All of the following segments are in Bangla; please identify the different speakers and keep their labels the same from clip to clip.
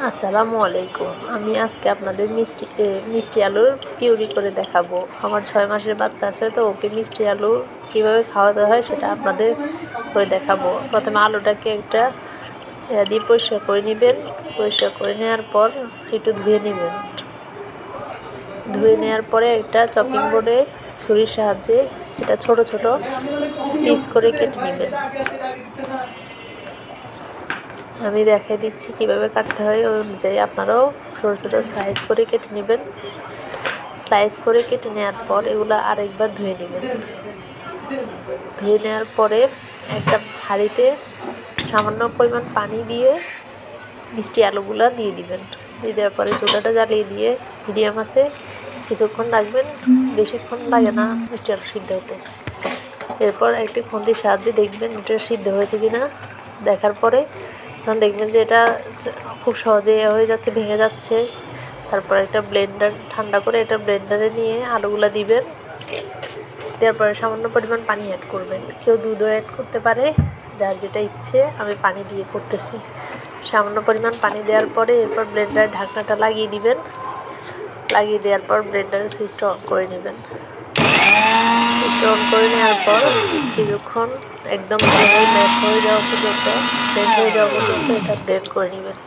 Speaker 1: আসসালামু আলাইকুম। আমি আজকে আপনাদের মিষ্টি আলুর পিউরি করে দেখাবো। আমার 6 মাসের বাচ্চা আছে, তো ওকে মিষ্টি আলু কীভাবে খাওয়াতে হয় সেটা আপনাদের করে দেখাবো। প্রথমে আলুটাকে একটা দিয়ে পরিষ্কার করে নেবেন। পরিষ্কার করে নেওয়ার পর একটু ধুয়ে নেবেন। ধুয়ে নেওয়ার পরে একটা চপিং বোর্ডে ছুরির সাহায্যে এটা ছোট ছোট পিস করে কেটে নেবেন। আমি দেখিয়ে দিচ্ছি কীভাবে কাটতে হয়, ওই অনুযায়ী আপনারাও ছোটো ছোটো স্লাইস করে কেটে নেবেন। স্লাইস করে কেটে নেওয়ার পর এগুলো আরেকবার ধুয়ে নেবেন। ধুয়ে নেওয়ার পরে একটা হাঁড়িতে সামান্য পরিমাণ পানি দিয়ে মিষ্টি আলুগুলো দিয়ে দিবেন। দিয়ে দেওয়ার পরে চুলাটা জ্বালিয়ে দিয়ে মিডিয়াম আছে কিছুক্ষণ রাখবেন। বেশিক্ষণ লাগে না মিষ্টি আলু সিদ্ধ হতে। এরপর একটি খুন্তির সাহায্যে দেখবেন এটা সিদ্ধ হয়েছে কিনা। দেখার পরে তখন দেখবেন যে এটা খুব সহজে হয়ে যাচ্ছে, ভেঙে যাচ্ছে। তারপর একটা ব্লেন্ডার ঠান্ডা করে এটা ব্লেন্ডারে নিয়ে আলুগুলো দিবেন। দেওয়ার পরে সামান্য পরিমাণ পানি অ্যাড করবেন। কেউ দুধও অ্যাড করতে পারে, যার যেটা ইচ্ছে। আমি পানি দিয়ে করতেছি। সামান্য পরিমাণ পানি দেওয়ার পরে এরপর ব্লেন্ডারের ঢাকনাটা লাগিয়ে দিবেন। লাগিয়ে দেওয়ার পর ব্লেন্ডারের সুইচটা অন করে নেবেন। সুইচটা অন করে নেওয়ার পর কিছুক্ষণ একদম ম্যাশ হয়ে যাওয়া পর্যন্ত, ব্লেন্ড হয়ে যাওয়া পর্যন্ত এটা ব্লেন্ড করে নেবেন।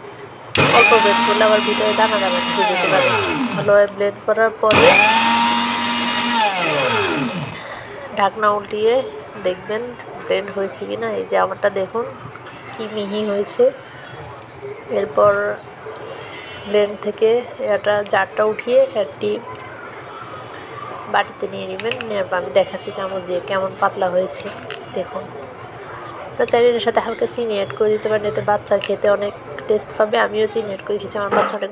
Speaker 1: অল্প ব্লেন্ড করলে আবার ভিতরে দানা দানা ঢুকে যেতে পারে। ভালোভাবে ব্লেন্ড করার পরে ঢাকনা উল্টিয়ে দেখবেন ব্লেন্ড হয়েছে কি না। এই যে আমারটা দেখুন কি মিহি হয়েছে। এরপর ব্লেন্ড থেকে এটা জারটা উঠিয়ে একটি বাটিতে নিয়ে নেবেন। নেওয়ার পর আমি দেখাচ্ছি চামচ দিয়ে কেমন পাতলা হয়েছে দেখুন। চাইলে এর সাথে হালকা চিনি অ্যাড করে দিতে পারেন, এতে বাচ্চা খেতে অনেক টেস্ট পাবে। আমিও চিনি অ্যাড করে খেয়েছি, আমার বাচ্চা অনেক